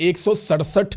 167